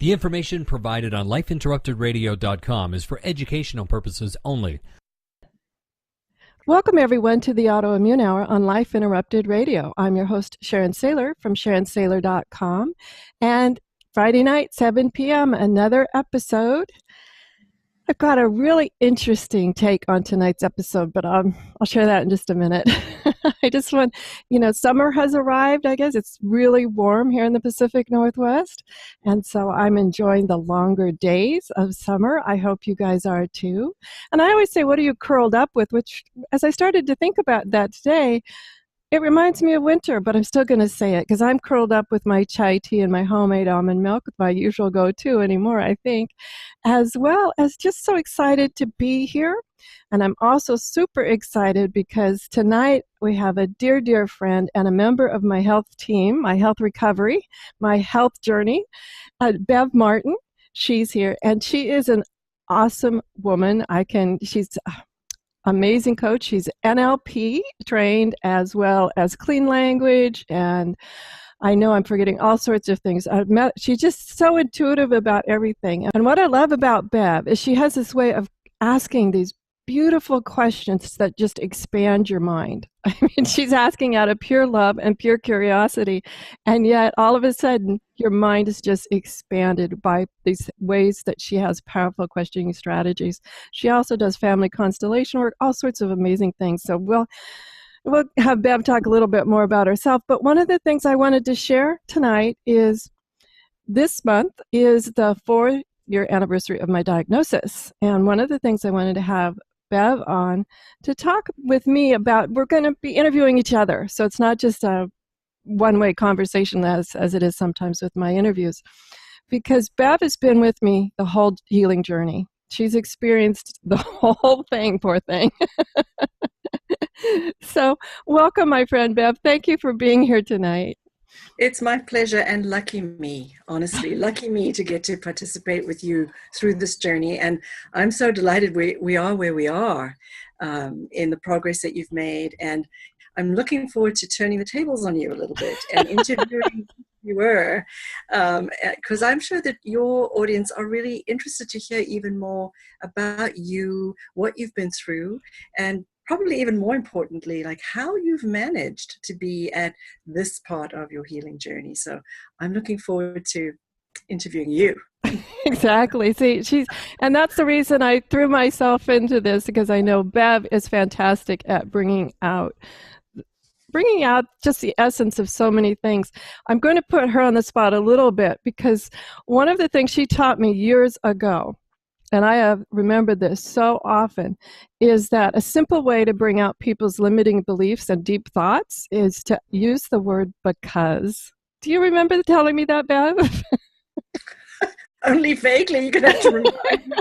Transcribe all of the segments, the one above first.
The information provided on lifeinterruptedradio.com is for educational purposes only. Welcome, everyone, to the Autoimmune Hour on Life Interrupted Radio. I'm your host, Sharon Sayler from SharonSayler.com. And Friday night, 7 p.m., another episode. I've got a really interesting take on tonight's episode, but I'll share that in just a minute. I just want, summer has arrived, I guess. It's really warm here in the Pacific Northwest, and so I'm enjoying the longer days of summer. I hope you guys are too. And I always say, what are you curled up with? Which, as I started to think about that today, it reminds me of winter, but I'm still going to say it because I'm curled up with my chai tea and my homemade almond milk, my usual go-to anymore, I think, as well as just so excited to be here. And I'm also super excited because tonight we have a dear, dear friend and a member of my health team, my health recovery, my health journey, Bev Martin. She's here, and she is an awesome woman. She's amazing coach. She's NLP trained as well as clean language, and I know I'm forgetting all sorts of things. She's just so intuitive about everything. And what I love about Bev is she has this way of asking these beautiful questions that just expand your mind. I mean, she's asking out of pure love and pure curiosity, and yet all of a sudden your mind is just expanded by these ways that she has powerful questioning strategies. She also does family constellation work, all sorts of amazing things. So we'll have Bev talk a little bit more about herself, but one of the things I wanted to share tonight is this month is the 4-year anniversary of my diagnosis, and one of the things I wanted to have Bev on to talk with me about, we're going to be interviewing each other, so it's not just a one-way conversation as it is sometimes with my interviews, because Bev has been with me the whole healing journey. She's experienced the whole thing, poor thing. So welcome, my friend Bev. Thank you for being here tonight. It's my pleasure, and lucky me, honestly, lucky me to get to participate with you through this journey. And I'm so delighted we are where we are in the progress that you've made. And I'm looking forward to turning the tables on you a little bit and interviewing you were, because I'm sure that your audience are really interested to hear even more about you, what you've been through, and probably even more importantly, like how you've managed to be at this part of your healing journey. So I'm looking forward to interviewing you. Exactly. See, and that's the reason I threw myself into this, because I know Bev is fantastic at bringing out just the essence of so many things. I'm going to put her on the spot a little bit, because one of the things she taught me years ago, and I have remembered this so often, is that a simple way to bring out people's limiting beliefs and deep thoughts is to use the word because. Do you remember telling me that, Bev? Only vaguely. You're going to have to remind me.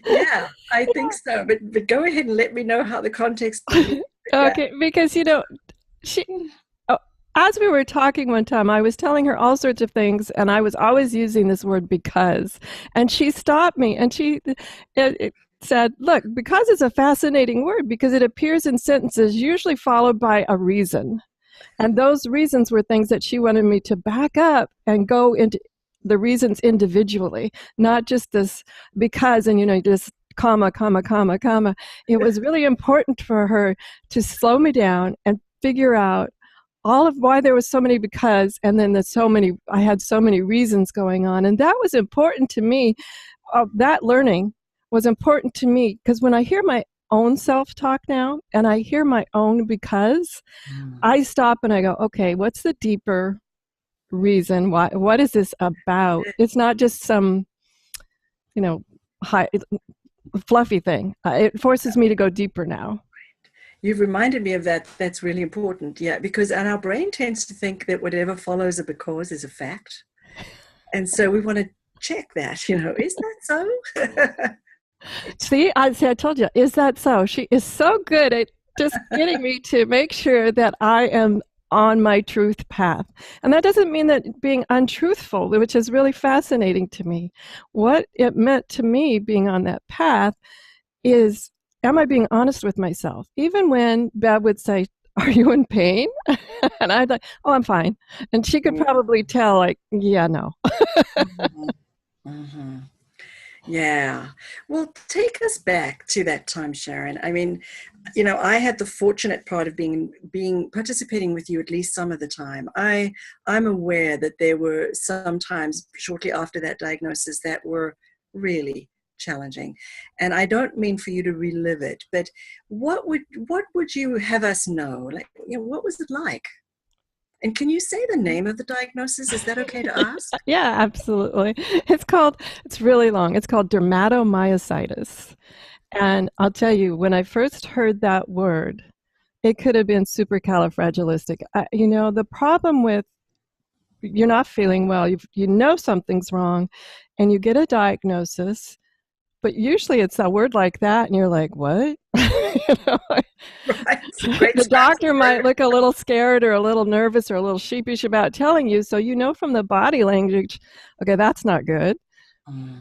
Yeah, I think so. But go ahead and let me know how the context is. Okay, because, as we were talking one time, I was telling her all sorts of things, and I was always using this word because. And she stopped me, and she said, look, because is a fascinating word, because it appears in sentences usually followed by a reason. And those reasons were things that she wanted me to back up and go into the reasons individually, not just this because, and, just comma, comma, comma, comma. It was really important for her to slow me down and figure out all of why there was so many because, and then I had so many reasons going on. And that was important to me. That learning was important to me, because when I hear my own self-talk now, and I hear my own because, I stop and I go, okay, what's the deeper reason? What is this about? It's not just some, high, fluffy thing. It forces me to go deeper now. You've reminded me of that. That's really important. Yeah, because our brain tends to think that whatever follows a because is a fact. And so we want to check that, is that so? See, I told you, is that so? She is so good at just getting me to make sure that I am on my truth path. And that doesn't mean that being untruthful, which is really fascinating to me. What it meant to me being on that path is, am I being honest with myself? Even when Bev would say, are you in pain? And I'd like, oh, I'm fine. And she could probably tell, like, yeah, no. Mhm. Mhm. Yeah. Well, take us back to that time, Sharon. I mean, I had the fortunate part of being participating with you at least some of the time. I'm aware that there were some times shortly after that diagnosis that were really challenging. And I don't mean for you to relive it, but what would you have us know? Like, what was it like? And can you say the name of the diagnosis? Is that okay to ask? Yeah, absolutely. It's really long. It's called dermatomyositis. And I'll tell you, when I first heard that word, it could have been supercalifragilistic. The problem with you're not feeling well, you know something's wrong, and you get a diagnosis, but usually it's a word like that, and you're like, what? You know, Right. It's a great the doctor scratch might word. look a little scared or a little nervous or a little sheepish about telling you, so you know from the body language, okay, that's not good.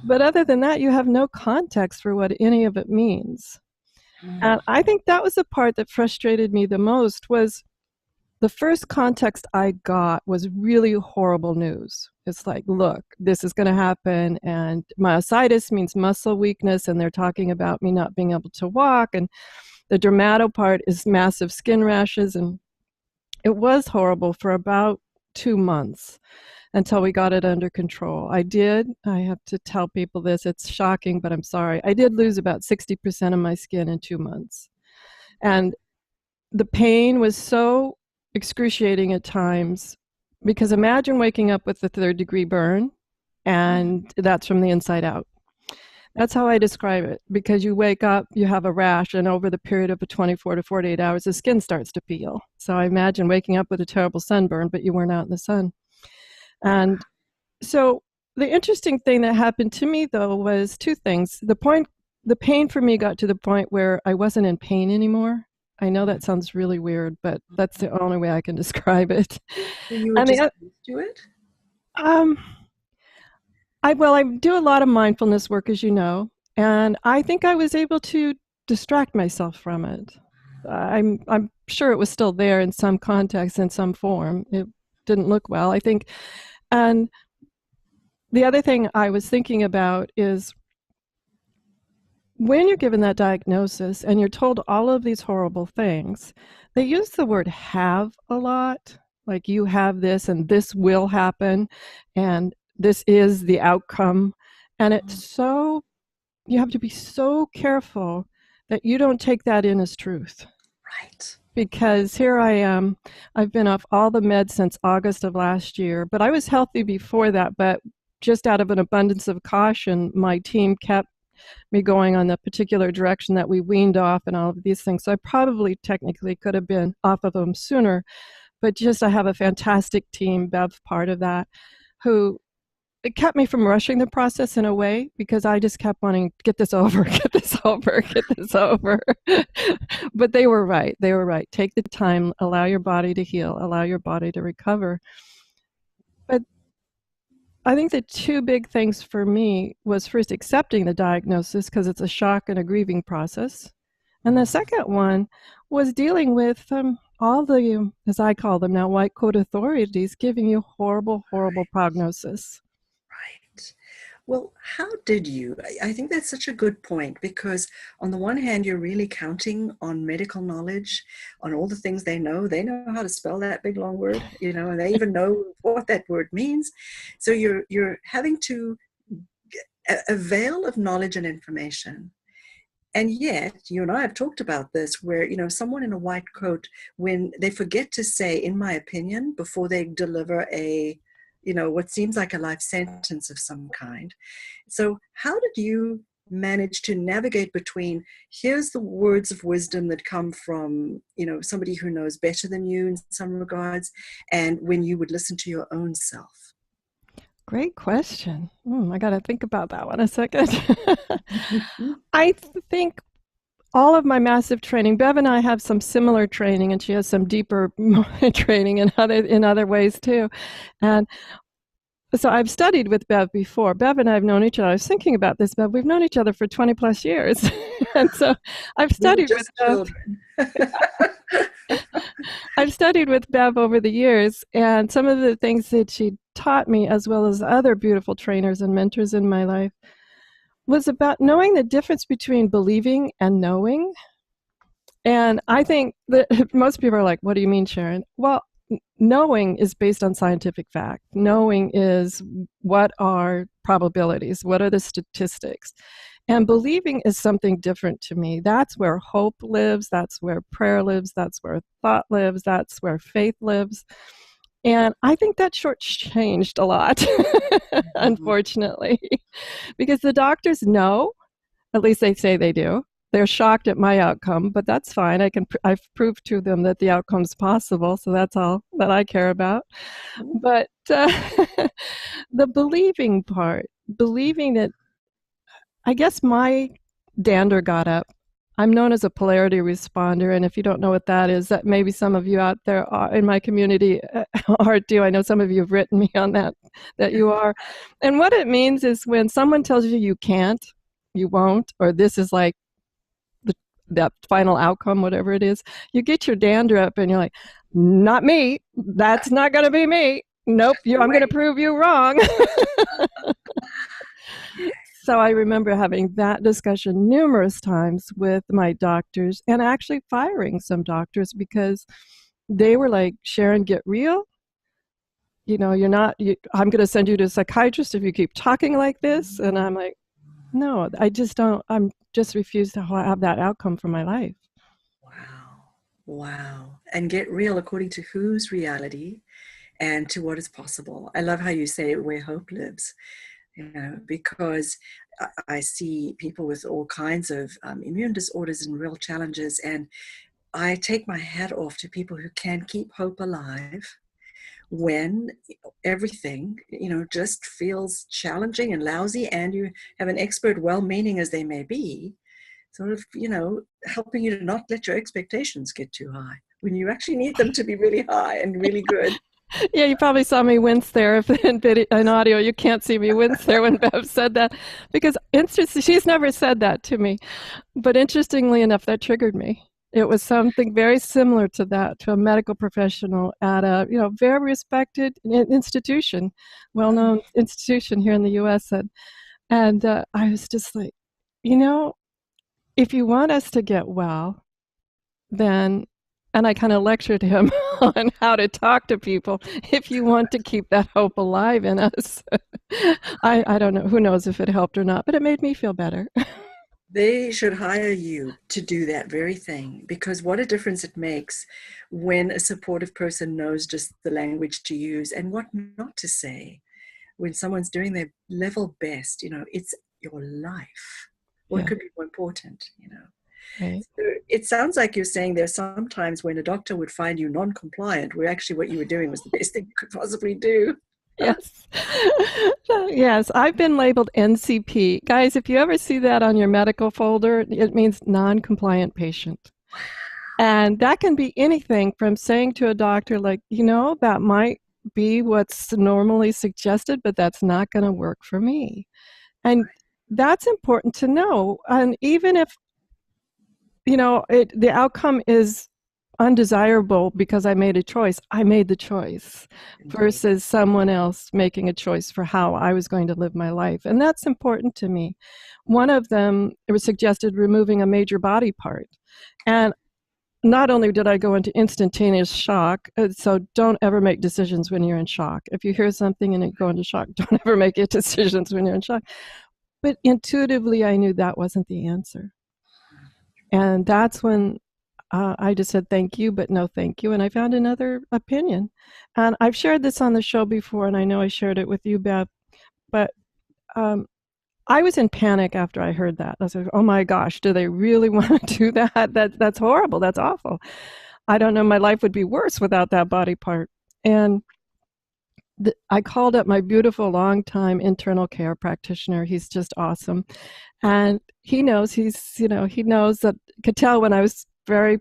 But other than that, you have no context for what any of it means. And I think that was the part that frustrated me the most was the first context I got was really horrible news. It's like, look, this is going to happen, and myositis means muscle weakness, and they're talking about me not being able to walk, and the dermato part is massive skin rashes, and it was horrible for about 2 months until we got it under control. I have to tell people this, it's shocking, but I'm sorry. I did lose about 60% of my skin in 2 months. And the pain was so excruciating at times, because imagine waking up with a 3rd-degree burn, and that's from the inside out. That's how I describe it, because you wake up, you have a rash, and over the period of 24 to 48 hours, the skin starts to peel. So I imagine waking up with a terrible sunburn, but you weren't out in the sun. And so the interesting thing that happened to me, though, was 2 things. The pain for me got to the point where I wasn't in pain anymore. I know that sounds really weird, but that's the only way I can describe it. So you were And just used to it? I do a lot of mindfulness work, as you know, and I think I was able to distract myself from it. I'm sure it was still there in some context, in some form. It didn't look well, I think. And the other thing I was thinking about is when you're given that diagnosis and you're told all of these horrible things, they use the word have a lot, like you have this and this will happen and this is the outcome. And you have to be so careful that you don't take that in as truth. Right. Because here I am, I've been off all the meds since August of last year, but I was healthy before that, but just out of an abundance of caution, my team kept me going on the particular direction that we weaned off and all of these things. So I probably technically could have been off of them sooner, but just I have a fantastic team, Bev, part of that, who it kept me from rushing the process in a way, because I just kept wanting to get this over, get this over, get this over. But they were right. They were right. Take the time, allow your body to heal, allow your body to recover. But I think the 2 big things for me was first accepting the diagnosis, because it's a shock and a grieving process. And the second one was dealing with all the, as I call them now, white coat authorities giving you horrible, horrible prognosis. Right. Well, how did you? I think that's such a good point, because on the one hand, you're really counting on medical knowledge, on all the things they know. They know how to spell that big long word, and they even know what that word means. So you're having to avail of knowledge and information. And yet, you and I have talked about this, where, someone in a white coat, when they forget to say, in my opinion, before they deliver what seems like a life sentence of some kind. So how did you manage to navigate between, here's the words of wisdom that come from, somebody who knows better than you in some regards, and when you would listen to your own self? Great question. I got to think about that one a second. I think all of my massive training, Bev and I have some similar training, and she has some deeper training in other ways too. And so I've studied with Bev before. Bev and I have known each other. I was thinking about this, Bev. We've known each other for 20 plus years. And so I've studied with Bev. I've studied with Bev over the years, and some of the things that she taught me, as well as other beautiful trainers and mentors in my life, was about knowing the difference between believing and knowing. And I think that most people are like, what do you mean, Sharon? Well, knowing is based on scientific fact. Knowing is what are probabilities, what are the statistics. And believing is something different to me. That's where hope lives, that's where prayer lives, that's where thought lives, that's where faith lives. And I think that shortchanged a lot, unfortunately, because the doctors know, at least they say they do. They're shocked at my outcome, but that's fine. I've proved to them that the outcome's possible, so that's all that I care about. But the believing part, believing that, I guess my dander got up. I'm known as a polarity responder, and if you don't know what that is, that maybe some of you out there in my community are too. I know some of you have written me on that you are. And what it means is when someone tells you you can't, you won't, or this is like that final outcome, whatever it is, you get your dander up and you're like, not me. That's not going to be me. Nope, I'm going to prove you wrong. So I remember having that discussion numerous times with my doctors and actually firing some doctors because they were like, Sharon, get real. I'm going to send you to a psychiatrist if you keep talking like this. And I'm like, no, I just don't. I'm just refuse to have that outcome for my life. Wow. And get real according to whose reality and to what is possible. I love how you say where hope lives, because I see people with all kinds of immune disorders and real challenges. And I take my hat off to people who can keep hope alive when everything, just feels challenging and lousy, and you have an expert, well-meaning as they may be, sort of, helping you to not let your expectations get too high when you actually need them to be really high and really good. Yeah, you probably saw me wince there. If in audio, you can't see me wince there when Bev said that, because she's never said that to me. But interestingly enough, that triggered me. It was something very similar to that, to a medical professional at a very respected institution, well-known institution here in the U.S. And I was just like, if you want us to get well, then, and I kind of lectured him on how to talk to people, if you want to keep that hope alive in us. I don't know, who knows if it helped or not, but it made me feel better. They should hire you to do that very thing, because what a difference it makes when a supportive person knows just the language to use and what not to say. When someone's doing their level best, it's your life. What could be more important, Right. So it sounds like you're saying there's sometimes when a doctor would find you non-compliant, where actually what you were doing was the best thing you could possibly do. Yes. Yes, I've been labeled NCP. Guys, if you ever see that on your medical folder, it means non-compliant patient. And that can be anything from saying to a doctor, like, that might be what's normally suggested, but that's not going to work for me. And that's important to know. And even if, the outcome is undesirable because I made a choice, I made the choice versus someone else making a choice for how I was going to live my life. And that's important to me. One of them, it was suggested removing a major body part. And not only did I go into instantaneous shock, so don't ever make decisions when you're in shock. If you hear something and you go into shock, don't ever make decisions when you're in shock. But intuitively, I knew that wasn't the answer. And that's when I just said, thank you, but no thank you. And I found another opinion. And I've shared this on the show before, and I know I shared it with you, Bev. But I was in panic after I heard that. I was like, oh my gosh, do they really want to do that? That's horrible. That's awful. I don't know, my life would be worse without that body part. And I called up my beautiful longtime internal care practitioner. He's just awesome. And he knows, he knows that, could tell when I was very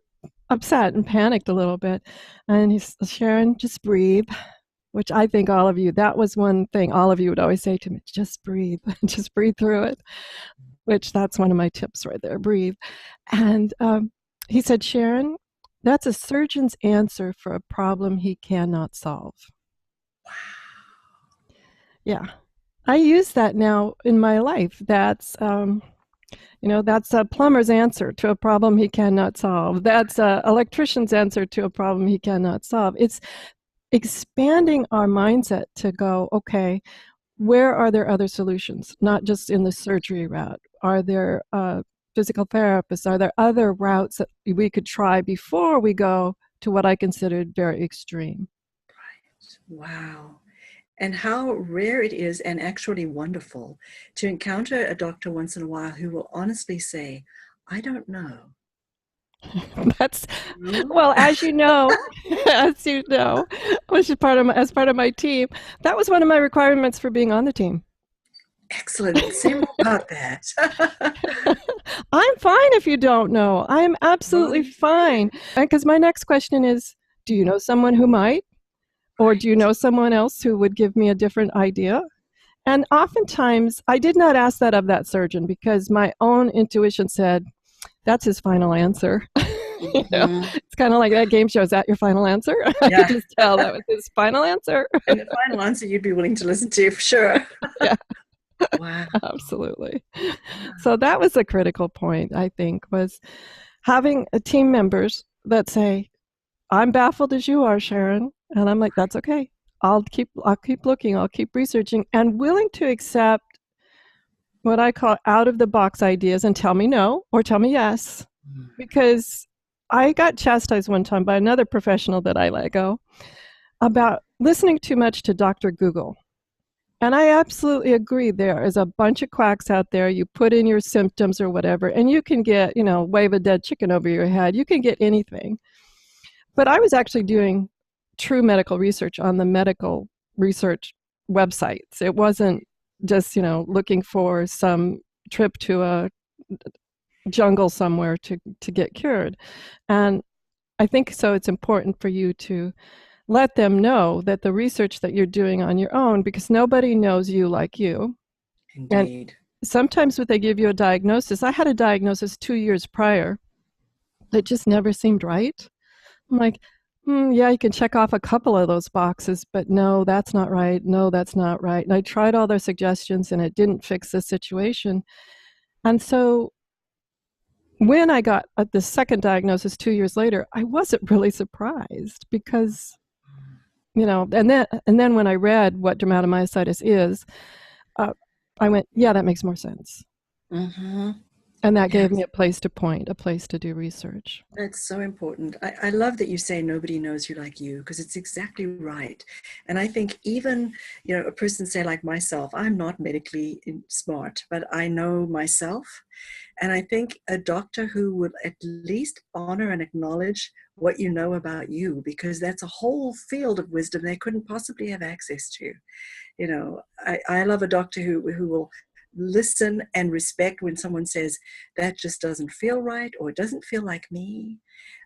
upset and panicked a little bit. And he's, Sharon, just breathe, which I think all of you, that was one thing all of you would always say to me, just breathe, just breathe through it, which that's one of my tips right there, breathe. And he said, Sharon, That's a surgeon's answer for a problem he cannot solve. Wow. Yeah. I use that now in my life. That's that's a plumber's answer to a problem he cannot solve. That's an electrician's answer to a problem he cannot solve. It's expanding our mindset to go, okay, where are there other solutions? Not just in the surgery route. Are there physical therapists? Are there other routes that we could try before we go to what I considered very extreme? Right. Wow. And how rare it is, and actually wonderful, to encounter a doctor once in a while who will honestly say, I don't know. That's well, as you know, which is as part of my team, that was one of my requirements for being on the team. Excellent. Say more about that. I'm fine if you don't know. I'm absolutely fine. Because my next question is, do you know someone who might? Or do you know someone else who would give me a different idea? And oftentimes, I did not ask that of that surgeon because my own intuition said, that's his final answer. It's kind of like that game show. Is that your final answer? I could just tell that was his final answer. And the final answer you'd be willing to listen to, for sure. Yeah. Wow. Absolutely. So that was a critical point, I think, was having team members that say, I'm baffled as you are, Sharon. And I'm like, that's okay. I'll keep looking, I'll keep researching, and willing to accept what I call out of the box ideas and tell me no or tell me yes. Because I got chastised one time by another professional that I let go about listening too much to Dr. Google. And I absolutely agree. There is a bunch of quacks out there. You put in your symptoms or whatever, and you can get, wave a dead chicken over your head. You can get anything. But I was actually doing true medical research on the medical research websites. It wasn't just, looking for some trip to a jungle somewhere to get cured. And I think so it's important for you to let them know that the research that you're doing on your own, because nobody knows you like you. Indeed. And sometimes when they give you a diagnosis, I had a diagnosis 2 years prior that just never seemed right. I'm like, yeah, you can check off a couple of those boxes, but no, that's not right. No, that's not right. And I tried all their suggestions and it didn't fix the situation. And so when I got the second diagnosis 2 years later, I wasn't really surprised because, and then when I read what dermatomyositis is, I went, yeah, that makes more sense. Mm-hmm. And that gave me a place to point, a place to do research. That's so important. I love that you say nobody knows you like you, because it's exactly right. And I think even, a person say like myself, I'm not medically smart, but I know myself. And I think a doctor who would at least honor and acknowledge what you know about you, because that's a whole field of wisdom they couldn't possibly have access to. I love a doctor who will listen and respect when someone says that just doesn't feel right or it doesn't feel like me.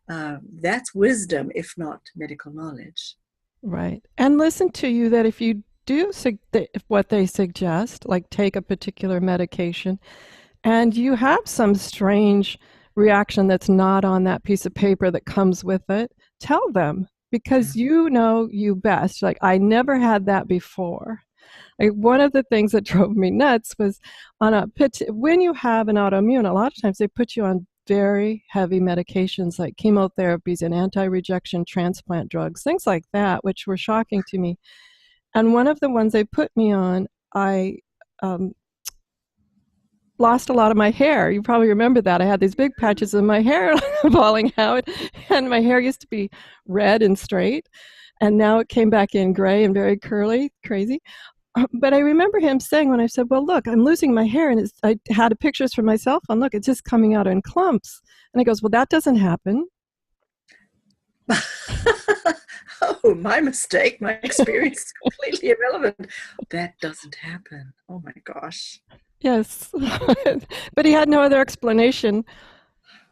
That's wisdom, if not medical knowledge. Right. And listen to you that if you do what they suggest, like take a particular medication, and you have some strange reaction that's not on that piece of paper that comes with it, tell them, because you know you best. Like, I never had that before. Like, one of the things that drove me nuts was when you have an autoimmune, a lot of times they put you on very heavy medications like chemotherapies and anti-rejection transplant drugs, things like that, which were shocking to me. And one of the ones they put me on, I lost a lot of my hair. You probably remember that. I had these big patches of my hair falling out, and my hair used to be red and straight, and now it came back in gray and very curly, crazy. But I remember him saying when I said, well, look, I'm losing my hair, and I had pictures from my cell phone. Look, it's just coming out in clumps. And he goes, well, that doesn't happen. Oh, my mistake. My experience is completely irrelevant. That doesn't happen. Oh, my gosh. Yes. But he had no other explanation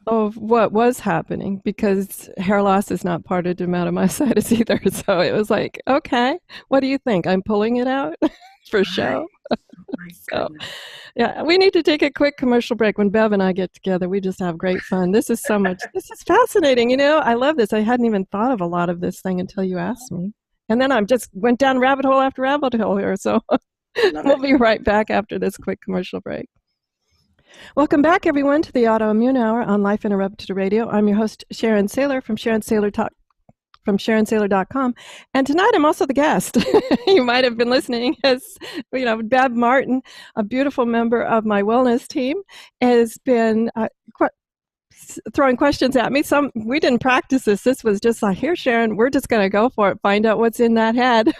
of what was happening, because hair loss is not part of dermatomyositis either. So it was like, okay, what do you think? I'm pulling it out? for Right. show. Oh my So, goodness. yeah, we need to take a quick commercial break. When Bev and I get together, we just have great fun. This is fascinating. I love this. I hadn't even thought of a lot of this thing until you asked me. And then I just went down rabbit hole after rabbit hole here. So Love we'll it. be right back after this quick commercial break. Welcome back, everyone, to the Autoimmune Hour on Life Interrupted Radio. I'm your host, Sharon Sayler from SharonSayler.com. And tonight I'm also the guest. You might have been listening as, Bev Martin, a beautiful member of my wellness team, has been throwing questions at me. We didn't practice this. This was just like, here, Sharon, we're just going to go for it, find out what's in that head.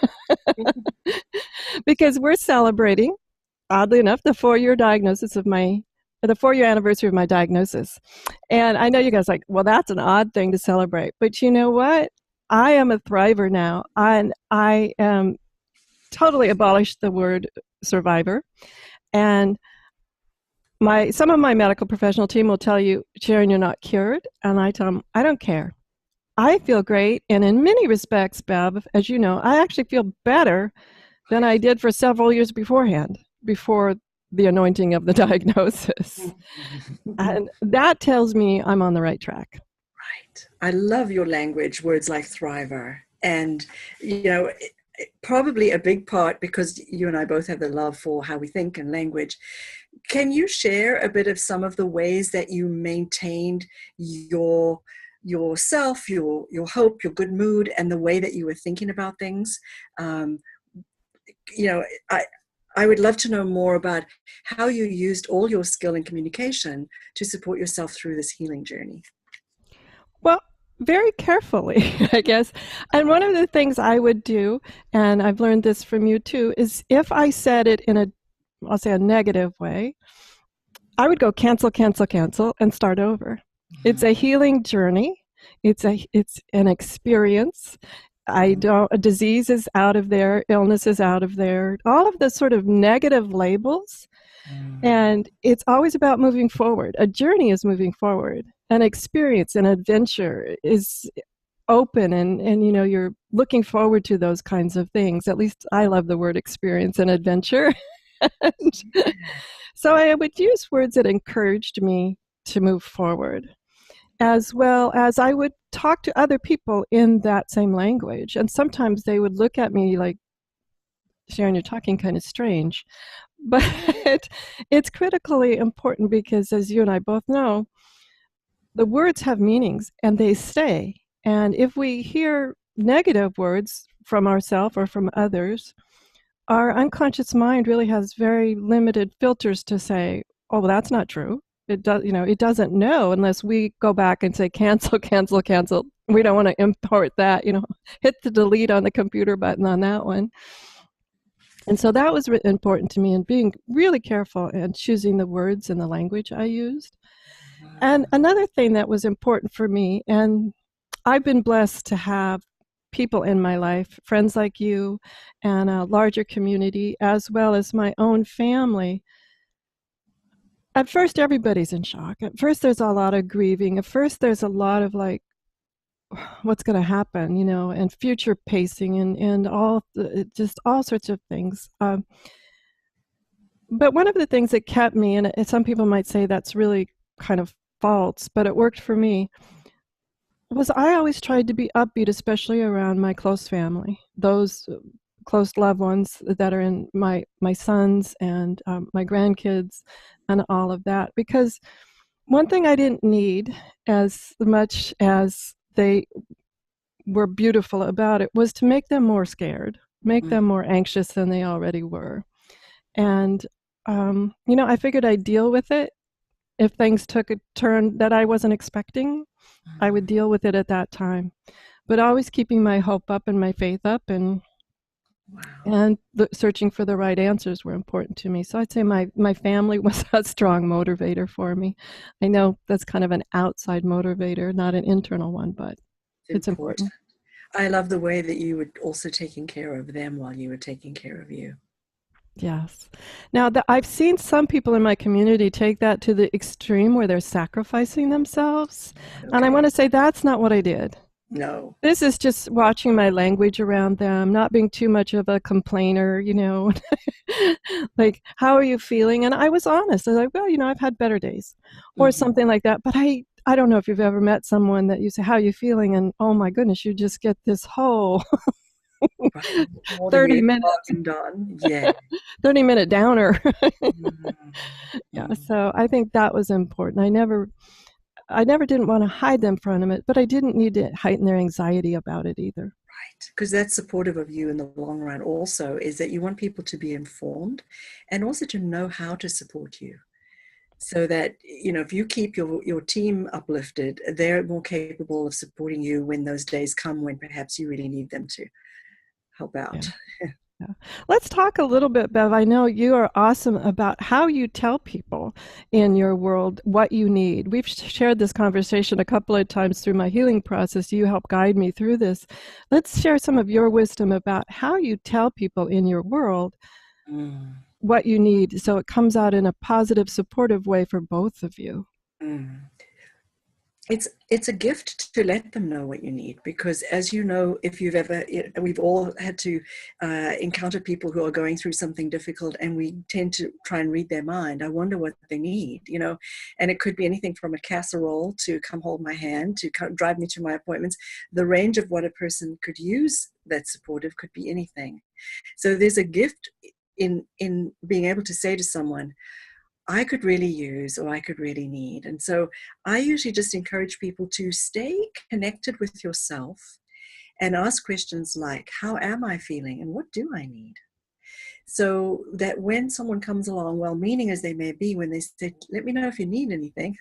Because we're celebrating, oddly enough, the 4-year anniversary of my diagnosis. And I know you guys are like, well, that's an odd thing to celebrate. But you know what? I am a thriver now. And I am totally abolished the word survivor. And some of my medical professional team will tell you, Sharon, you're not cured. And I tell them, I don't care. I feel great. And in many respects, Bev, as you know, I actually feel better than I did for several years beforehand, before the anointing of the diagnosis. And that tells me I'm on the right track. Right. I love your language, words like thriver. And, probably a big part, because you and I both have the love for how we think and language. Can you share a bit of some of the ways that you maintained yourself, your hope, your good mood, and the way that you were thinking about things? I would love to know more about how you used all your skill in communication to support yourself through this healing journey. Well, very carefully, I guess. And one of the things I would do, and I've learned this from you too, is if I said it in I'll say a negative way, I would go cancel, cancel, cancel, and start over. Mm-hmm. It's a healing journey. It's an experience. A disease is out of there, illness is out of there, all of the sort of negative labels. And it's always about moving forward. A journey is moving forward. An experience, an adventure is open, and you're looking forward to those kinds of things. At least I love the word experience and adventure. So I would use words that encouraged me to move forward, as well as I would talk to other people in that same language. And sometimes they would look at me like, Sharon, you're talking kind of strange. But it's critically important because, as you and I both know, the words have meanings and they stay. And if we hear negative words from ourselves or from others, our unconscious mind really has very limited filters to say, oh, well, that's not true. It doesn't know unless we go back and say, cancel, cancel, cancel. We don't want to import that, hit the delete on the computer button on that one. And so that was important to me, and being really careful and choosing the words and the language I used. And another thing that was important for me, and I've been blessed to have people in my life, friends like you, and a larger community, as well as my own family. At first, everybody's in shock. At first, there's a lot of grieving. At first, there's a lot of like, what's going to happen, and future pacing and just all sorts of things. But one of the things that kept me, and some people might say that's really kind of false, but it worked for me, was I always tried to be upbeat, especially around my close family, those close loved ones that are in my sons and my grandkids and all of that. Because one thing I didn't need, as much as they were beautiful about it, was to make them more scared, make them more anxious than they already were. And, I figured I'd deal with it. If things took a turn that I wasn't expecting, I would deal with it at that time. But always keeping my hope up and my faith up, and searching for the right answers were important to me. So I'd say my family was a strong motivator for me. I know that's kind of an outside motivator, not an internal one, but it's important. I love the way that you were also taking care of them while you were taking care of you. Yes. Now, I've seen some people in my community take that to the extreme where they're sacrificing themselves. Okay. And I want to say that's not what I did. No. This is just watching my language around them, not being too much of a complainer, like, how are you feeling? And I was honest. I was like, well, I've had better days or something like that. But I don't know if you've ever met someone that you say, how are you feeling? And oh my goodness, you just get this whole Right. More than 30 we minute, bargained on. Yeah. 30-minute downer. Mm. Yeah. Mm. So I think that was important. I never didn't want to hide them from it, but I didn't need to heighten their anxiety about it either. Right. Because that's supportive of you in the long run also, is that you want people to be informed and also to know how to support you. So that, if you keep your team uplifted, they're more capable of supporting you when those days come when perhaps you really need them to help Yeah. out. Yeah. Let's talk a little bit, Bev. I know you are awesome about how you tell people in your world what you need. We've shared this conversation a couple of times through my healing process. You help guide me through this. Let's share some of your wisdom about how you tell people in your world Mm. what you need so it comes out in a positive, supportive way for both of you. Mm. It's a gift to let them know what you need, because as you know, if you've ever, we've all had to encounter people who are going through something difficult, and we tend to try and read their mind. I wonder what they need, and it could be anything from a casserole to come hold my hand to drive me to my appointments. The range of what a person could use that's supportive could be anything. So there's a gift in being able to say to someone, I could really use, or I could really need. And so I usually just encourage people to stay connected with yourself and ask questions like, how am I feeling and what do I need? So that when someone comes along, well-meaning as they may be, when they say, let me know if you need anything,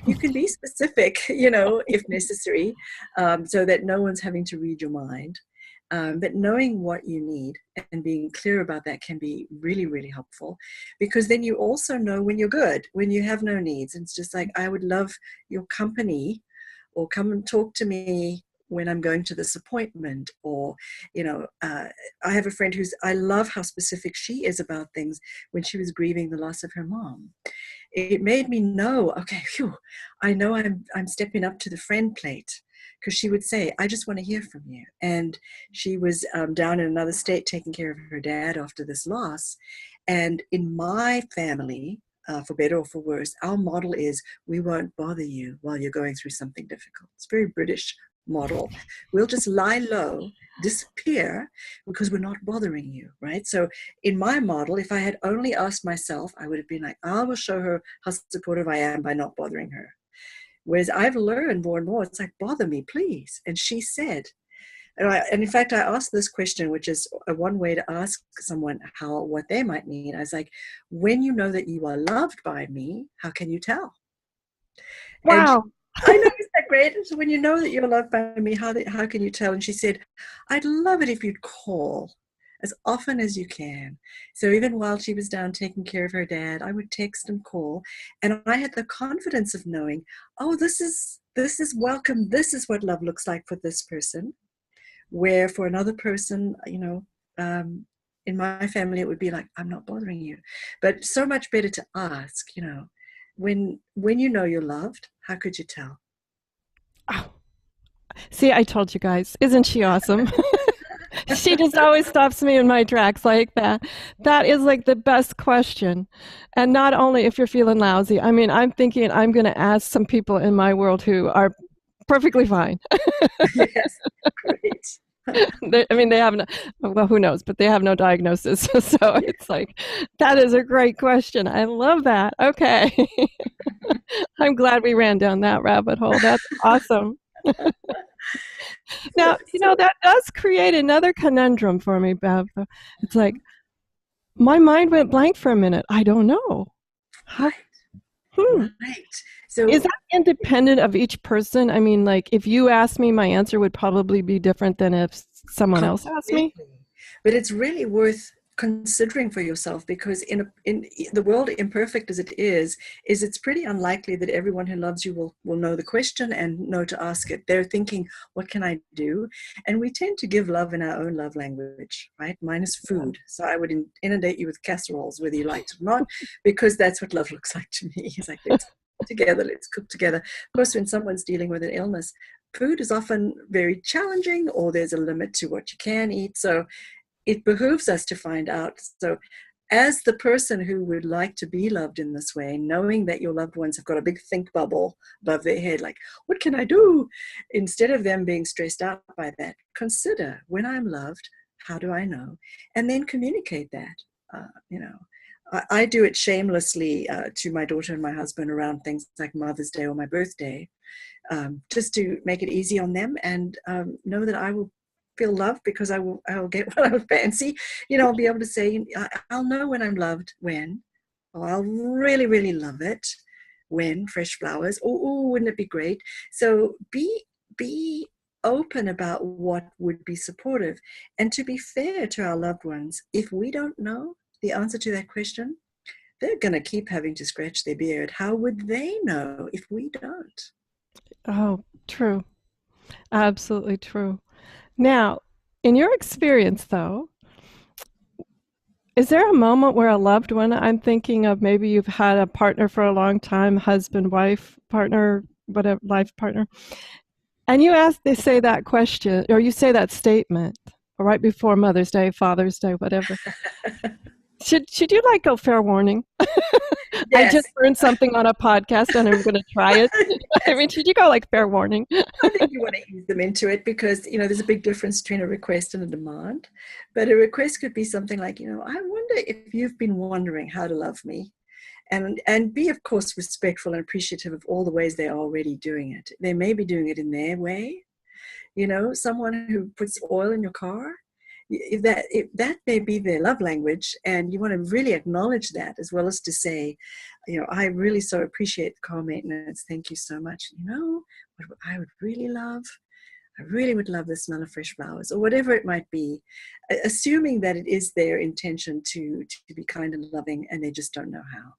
you can be specific, if necessary, so that no one's having to read your mind. But knowing what you need and being clear about that can be really, really helpful, because then you also know when you're good, when you have no needs. And it's just like, I would love your company, or come and talk to me when I'm going to this appointment, or, I have a friend I love how specific she is about things. When she was grieving the loss of her mom, it made me know, okay, I know I'm stepping up to the friend plate. Because she would say, I just want to hear from you. And she was down in another state taking care of her dad after this loss. And in my family, for better or for worse, our model is, we won't bother you while you're going through something difficult. It's a very British model. We'll just lie low, disappear, because we're not bothering you, right? So in my model, if I had only asked myself, I would have been like, I will show her how supportive I am by not bothering her. Whereas I've learned more and more, it's like, bother me, please. And she said, and in fact, I asked this question, which is one way to ask someone what they might need. I was like, when you know that you are loved by me, how can you tell? Wow. I know, isn't that great? So when you know that you're loved by me, how can you tell? And she said, I'd love it if you'd call as often as you can. So even while she was down taking care of her dad, I would text and call. And I had the confidence of knowing, oh, this is welcome. This is what love looks like for this person. Where for another person, in my family, it would be like, I'm not bothering you. But so much better to ask, when you know you're loved, how could you tell? Oh. See, I told you guys. Isn't she awesome? She just always stops me in my tracks like that. That is like the best question. And not only if you're feeling lousy. I mean, I'm thinking I'm going to ask some people in my world who are perfectly fine. Yes, great. They have no, well, who knows, but they have no diagnosis. So it's like, that is a great question. I love that. Okay. I'm glad we ran down that rabbit hole. That's awesome. Now, that does create another conundrum for me, Bev. It's like, my mind went blank for a minute. I don't know. How? Right. So Is that independent of each person? I mean, like, if you ask me, my answer would probably be different than if someone else asked me. But it's really worth considering for yourself, because in the world, imperfect as it is it's pretty unlikely that everyone who loves you will know the question and know to ask it. They're thinking, what can I do? And we tend to give love in our own love language, right? Mine is food. So I would inundate you with casseroles, whether you liked it or not, because that's what love looks like to me. It's like, let's cook together. Of course, when someone's dealing with an illness, food is often very challenging, or there's a limit to what you can eat. So it behooves us to find out. So as the person who would like to be loved in this way, knowing that your loved ones have got a big think bubble above their head, like, what can I do? Instead of them being stressed out by that, consider, when I'm loved, how do I know? And then communicate that. I do it shamelessly to my daughter and my husband around things like Mother's Day or my birthday, just to make it easy on them, and know that I will feel loved because I'll get what I fancy. I'll be able to say, I'll know when I'm loved when, or I'll really, really love it when fresh flowers. Oh, wouldn't it be great? So be open about what would be supportive. And to be fair to our loved ones, if we don't know the answer to that question, they're going to keep having to scratch their beard. How would they know if we don't? Oh, true. Absolutely true. Now, in your experience, though, is there a moment where a loved one, I'm thinking of maybe you've had a partner for a long time, husband, wife, partner, whatever, life partner, and they say that question, or you say that statement right before Mother's Day, Father's Day, whatever. Should you go fair warning? Yes. I just learned something on a podcast and I'm going to try it. I mean, should you go fair warning? I think you want to ease them into it because, there's a big difference between a request and a demand. But a request could be something like, I wonder if you've been wondering how to love me. And be, of course, respectful and appreciative of all the ways they're already doing it. They may be doing it in their way. Someone who puts oil in your car, if that may be their love language, and you want to really acknowledge that, as well as to say, I really so appreciate the car maintenance. Thank you so much. What I would really love, I really would love the smell of fresh flowers, or whatever it might be, assuming that it is their intention to be kind and loving, and they just don't know how.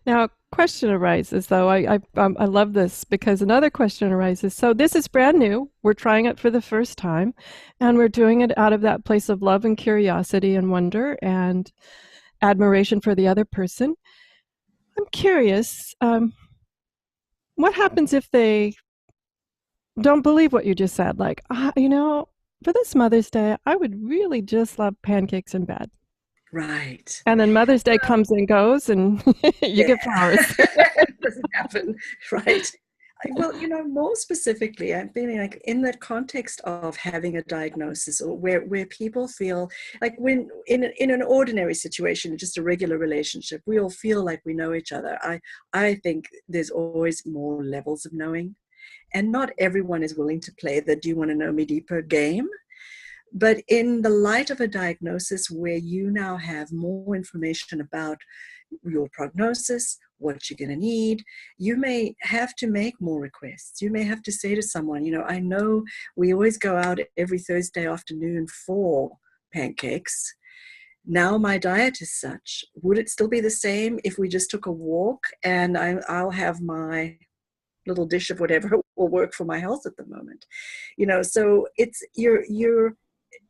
Now, a question arises, though. I love this because another question arises. So this is brand new. We're trying it for the first time, and we're doing it out of that place of love and curiosity and wonder and admiration for the other person. I'm curious, what happens if they don't believe what you just said? For this Mother's Day, I would really just love pancakes in bed. Right. And then Mother's Day comes and goes, and you get flowers. It doesn't happen, right? Well, more specifically, I'm feeling in the context of having a diagnosis, or where people feel like when in an ordinary situation, just a regular relationship, we all feel like we know each other. I think there's always more levels of knowing, and not everyone is willing to play the "do you want to know me deeper" game. But in the light of a diagnosis where you now have more information about your prognosis, what you're going to need, you may have to make more requests. You may have to say to someone, I know we always go out every Thursday afternoon for pancakes. Now my diet is such. Would it still be the same if we just took a walk and I'll have my little dish of whatever will work for my health at the moment? So it's you're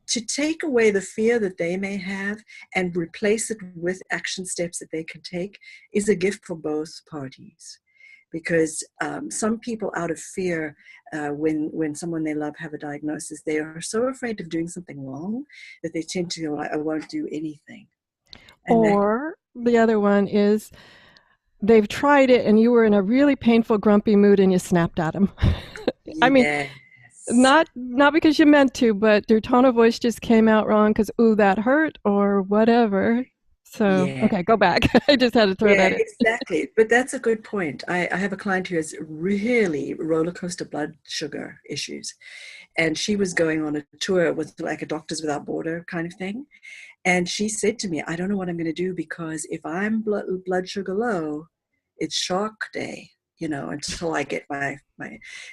to take away the fear that they may have and replace it with action steps that they can take is a gift for both parties. Because some people, out of fear, when someone they love have a diagnosis, they are so afraid of doing something wrong that they tend to go, I won't do anything. Or the other one is they've tried it and you were in a really painful, grumpy mood and you snapped at them. I mean, not because you meant to, but their tone of voice just came out wrong because, ooh, that hurt or whatever. So, okay, go back. I just had to throw that in. Exactly. But that's a good point. I have a client who has really roller coaster blood sugar issues. And she was going on a tour with like a Doctors Without Border kind of thing. And she said to me, I don't know what I'm going to do because if I'm blood sugar low, it's shark day. Until I get my.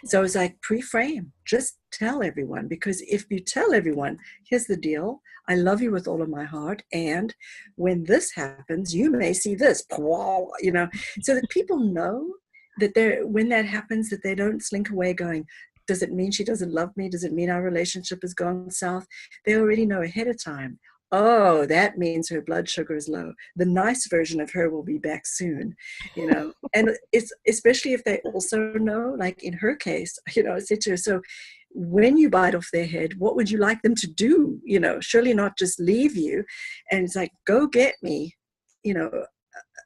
So I was like, pre-frame, just tell everyone, because if you tell everyone, here's the deal, I love you with all of my heart, and when this happens, you may see this, so that people know that when that happens, that they don't slink away going, does it mean she doesn't love me? Does it mean our relationship has gone south? They already know ahead of time, oh, that means her blood sugar is low. The nice version of her will be back soon, you know. And it's especially if they also know, like in her case, you know, I said to her, so when you bite off their head, what would you like them to do? You know, surely not just leave you. And it's like, go get me, you know,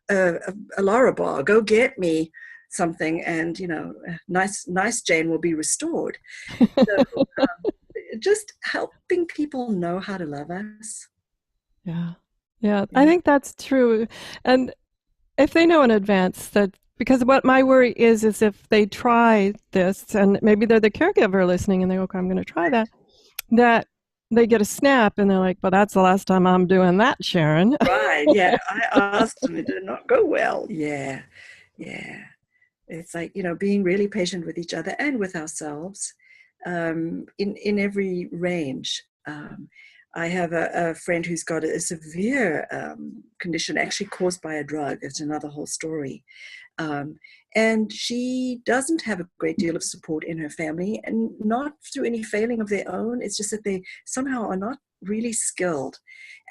a Larabar, go get me something, and you know, nice Jane will be restored. So just helping people know how to love us. Yeah. Yeah, I think that's true. And if they know in advance that, because what my worry is if they try this and maybe they're the caregiver listening and they go, okay, I'm going to try that, that they get a snap and they're like, well, that's the last time I'm doing that, Sharon. Right. Yeah. I asked and it did not go well. Yeah. Yeah. It's like, you know, being really patient with each other and with ourselves, in every range. I have a friend who's got a severe condition actually caused by a drug. It's another whole story. Um, and she doesn't have a great deal of support in her family, and not through any failing of their own. It's just that they somehow are not really skilled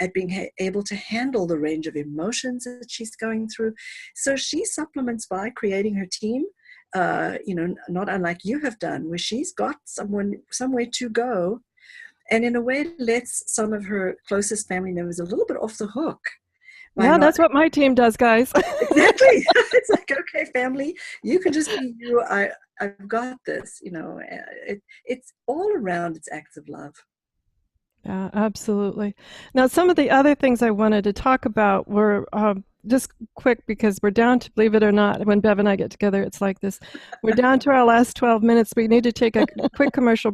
at being able to handle the range of emotions that she's going through. So she supplements by creating her team, you know, not unlike you have done, where she's got somewhere to go, and in a way lets some of her closest family members a little bit off the hook. Yeah, that's what my team does, guys. Exactly. It's like, okay, family, you can just be you. I've got this, you know. It's all around, it's acts of love. Yeah, absolutely. Now, some of the other things I wanted to talk about were just quick, because we're down to, believe it or not, when Bev and I get together, it's like this. We're down to our last 12 minutes. We need to take a quick commercial.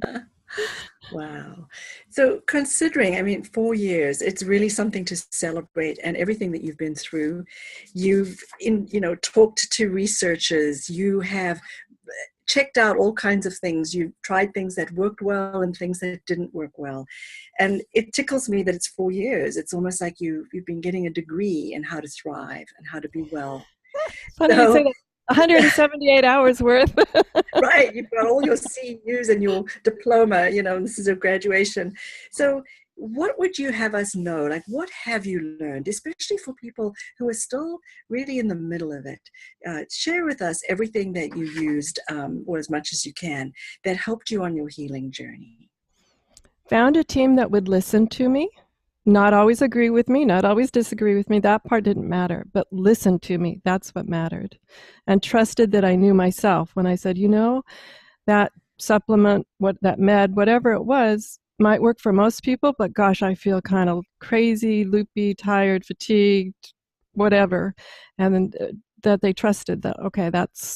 Wow. So considering, I mean, 4 years, it's really something to celebrate, and everything that you've been through. You've, you know, talked to researchers, you have checked out all kinds of things. You've tried things that worked well and things that didn't work well. And it tickles me that it's 4 years. It's almost like you've been getting a degree in how to thrive and how to be well. Funny you say that. 178 hours worth. Right, you've got all your CUs and your diploma, you know, and this is a graduation. So what would you have us know? Like, what have you learned, especially for people who are still really in the middle of it? Share with us everything that you used, or as much as you can, that helped you on your healing journey. Found a team that would listen to me, not always agree with me, not always disagree with me. That part didn't matter, but listen to me. That's what mattered. And trusted that I knew myself when I said, you know, that supplement, that med, whatever it was, might work for most people, but gosh, I feel kind of crazy, loopy, tired, fatigued, whatever. And then that they trusted that, okay,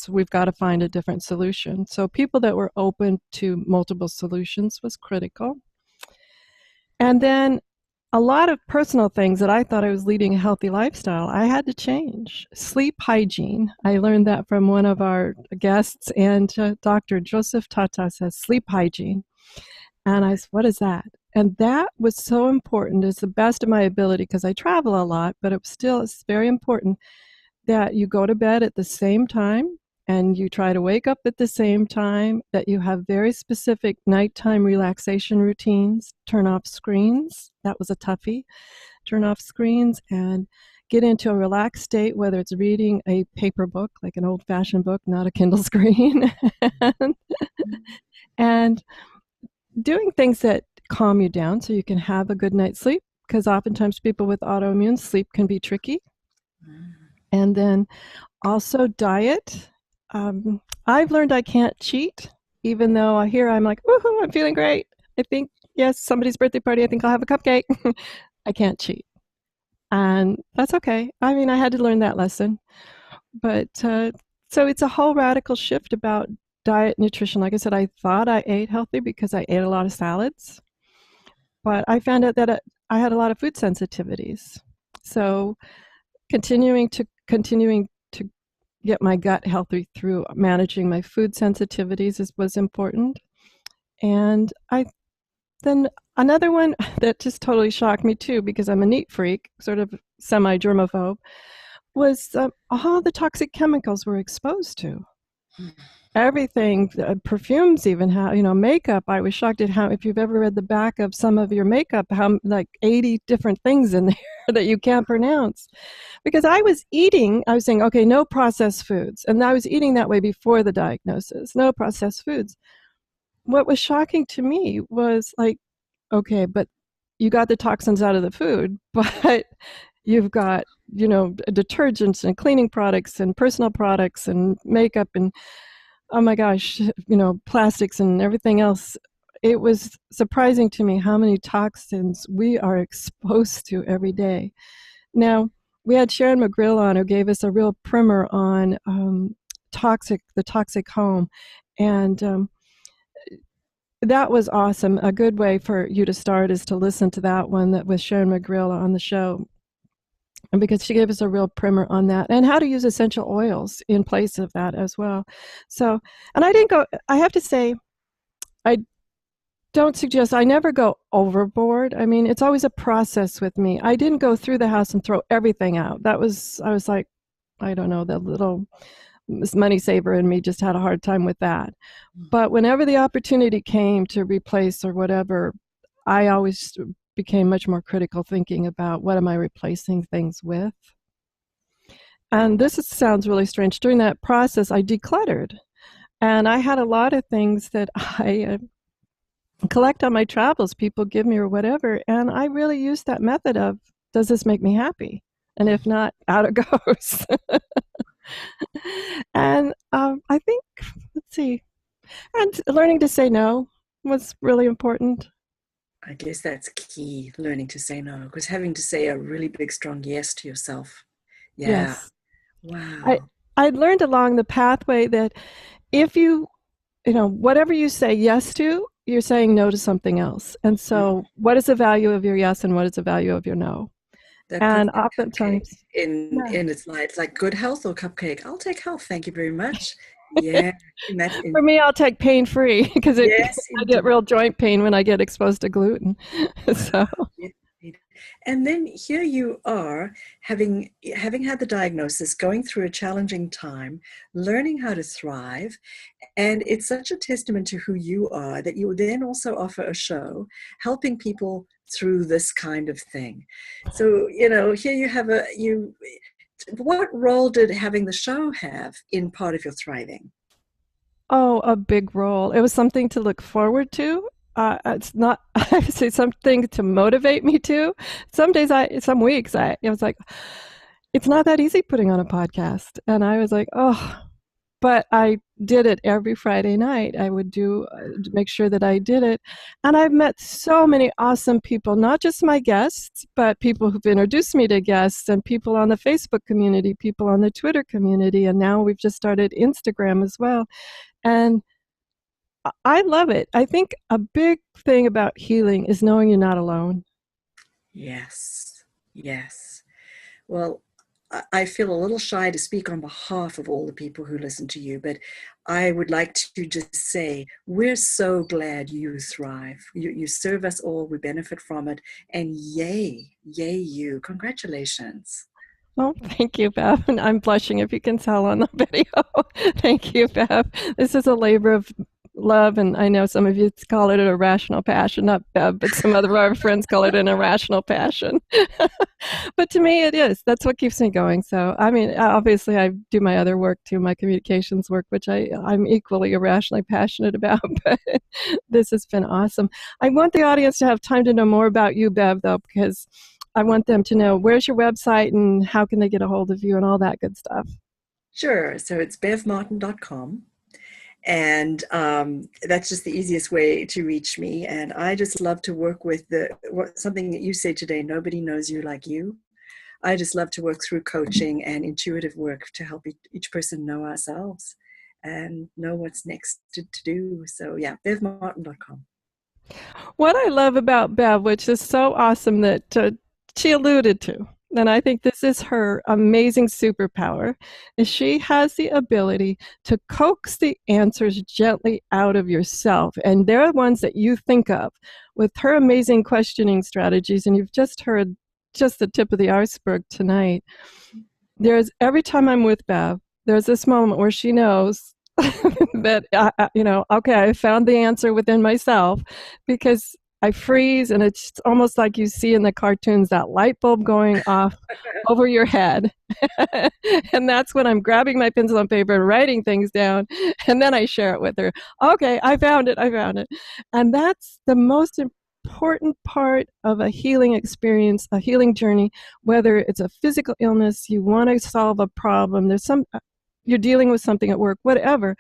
we've got to find a different solution. So people that were open to multiple solutions was critical. And then a lot of personal things that I thought I was leading a healthy lifestyle, I had to change. Sleep hygiene. I learned that from one of our guests, and Dr. Joseph Tata says sleep hygiene. And I said, what is that? And that was so important. It's the best of my ability because I travel a lot, but it's very important that you go to bed at the same time and you try to wake up at the same time, that you have very specific nighttime relaxation routines, turn off screens. That was a toughie. Turn off screens and get into a relaxed state, whether it's reading a paper book, like an old-fashioned book, not a Kindle screen, and doing things that calm you down so you can have a good night's sleep, because oftentimes people with autoimmune sleep can be tricky. And then also diet. I've learned I can't cheat, even though I'm like, woohoo, I'm feeling great. I think, yes, somebody's birthday party, I think I'll have a cupcake. I can't cheat. And that's okay. I mean, I had to learn that lesson. But so it's a whole radical shift about diet, nutrition. Like I said, I thought I ate healthy because I ate a lot of salads. But I found out that I had a lot of food sensitivities. So continuing to get my gut healthy through managing my food sensitivities was important. And then another one that just totally shocked me too, because I'm a neat freak, sort of semi-germaphobe, was all the toxic chemicals we're exposed to. everything, perfumes, even how, makeup. I was shocked at how, if you've ever read the back of some of your makeup, how like 80 different things in there that you can't pronounce. Because I was saying, okay, no processed foods. And I was eating that way before the diagnosis, no processed foods. What was shocking to me was like, okay, but you got the toxins out of the food, but you've got, detergents and cleaning products and personal products and makeup and, oh my gosh, plastics and everything else. It was surprising to me how many toxins we are exposed to every day. Now, we had Sharon McGrill on, who gave us a real primer on the toxic home. And that was awesome. A good way for you to start is to listen to that one that was Sharon McGrill on the show. And because she gave us a real primer on that and how to use essential oils in place of that as well. So, and I have to say, I never go overboard. I mean, it's always a process with me. I didn't go through the house and throw everything out. I was like, I don't know, the little money saver in me just had a hard time with that. But whenever the opportunity came to replace or whatever, I always became much more critical, thinking about what am I replacing things with. And sounds really strange. During that process, I decluttered. And I had a lot of things that I collect on my travels, people give me or whatever. And I really used that method of, does this make me happy? And if not, out it goes. And I think, let's see, and learning to say no was really important. I guess that's key, learning to say no, because having to say a really big, strong yes to yourself. Yeah. Yes. Wow. I learned along the pathway that if whatever you say yes to, you're saying no to something else. And so what is the value of your yes and what is the value of your no? And oftentimes in its life, it's like good health or cupcake. I'll take health, thank you very much. Yeah. For me, I'll take pain-free because I get real joint pain when I get exposed to gluten. So. And then here you are, having had the diagnosis, going through a challenging time, learning how to thrive. And it's such a testament to who you are that you then also offer a show helping people through this kind of thing. So, here you have what role did having the show have in part of your thriving? Oh, a big role. It was something to look forward to. It's not, I would say, something to motivate me to. Some weeks, I was like, it's not that easy putting on a podcast. And I was like, oh, but I did it every Friday night. I would make sure that I did it. And I've met so many awesome people, not just my guests, but people who've introduced me to guests and people on the Facebook community, people on the Twitter community. And now we've just started Instagram as well. And I love it. I think a big thing about healing is knowing you're not alone. Yes. Yes. Well, I feel a little shy to speak on behalf of all the people who listen to you, but I would like to just say, we're so glad you thrive. You serve us all, we benefit from it, and yay you. Congratulations. Well, thank you, Bev. And I'm blushing if you can tell on the video. Thank you, Bev. This is a labor of love, and I know some of you call it an irrational passion, not Bev, but some other of our friends call it an irrational passion. But to me, it is. That's what keeps me going. So, I mean, obviously, I do my other work too, my communications work, which I'm equally irrationally passionate about. But this has been awesome. I want the audience to have time to know more about you, Bev, though, because I want them to know where's your website and how can they get a hold of you and all that good stuff. Sure. So it's bevmartin.com. And that's just the easiest way to reach me. And I just love to work with something that you say today, nobody knows you like you. I just love to work through coaching and intuitive work to help each person know ourselves and know what's next to do. So yeah, bevmartin.com. What I love about Bev, which is so awesome that she alluded to, and I think this is her amazing superpower, is she has the ability to coax the answers gently out of yourself. And they're the ones that you think of with her amazing questioning strategies. And you've just heard just the tip of the iceberg tonight. Every time I'm with Bev, there's this moment where she knows that, okay, I found the answer within myself, because I freeze and it's almost like you see in the cartoons, that light bulb going off over your head. And that's when I'm grabbing my pencil and paper and writing things down. And then I share it with her. Okay, I found it. And that's the most important part of a healing experience, a healing journey, whether it's a physical illness, you want to solve a problem, you're dealing with something at work, whatever,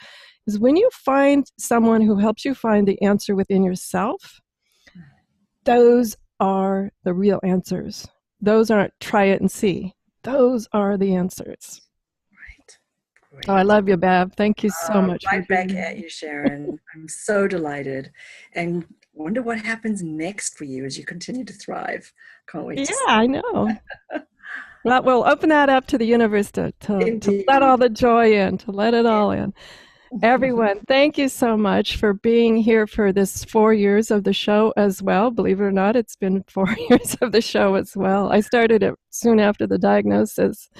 is when you find someone who helps you find the answer within yourself. Those are the real answers. Those aren't try it and see. Those are the answers. Right. Great. Oh, I love you, Bev. Thank you so much. Right back at you, Sharon. I'm so delighted. And wonder what happens next for you as you continue to thrive. Can't wait to see. I know. Well, we'll open that up to the universe to let all the joy in, to let it all in. Everyone, thank you so much for being here for this 4 years of the show as well. Believe it or not, it's been 4 years of the show as well. I started it soon after the diagnosis.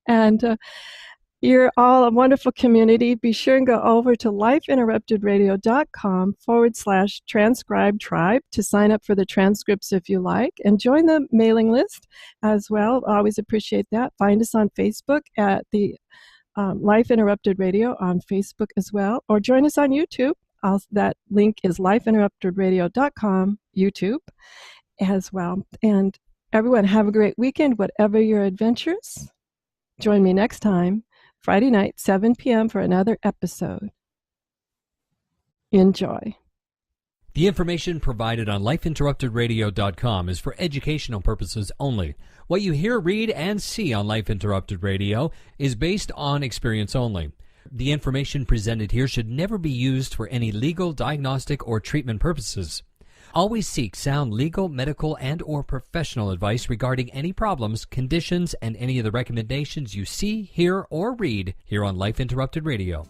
And you're all a wonderful community. Be sure and go over to lifeinterruptedradio.com/transcribe tribe to sign up for the transcripts if you like, and join the mailing list as well. Always appreciate that. Find us on Facebook at the Life Interrupted Radio on Facebook as well, or join us on YouTube. That link is lifeinterruptedradio.com, YouTube as well. And everyone, have a great weekend, whatever your adventures. Join me next time, Friday night, 7 p.m. for another episode. Enjoy. The information provided on lifeinterruptedradio.com is for educational purposes only. What you hear, read, and see on Life Interrupted Radio is based on experience only. The information presented here should never be used for any legal, diagnostic, or treatment purposes. Always seek sound legal, medical, and/or professional advice regarding any problems, conditions, and any of the recommendations you see, hear, or read here on Life Interrupted Radio.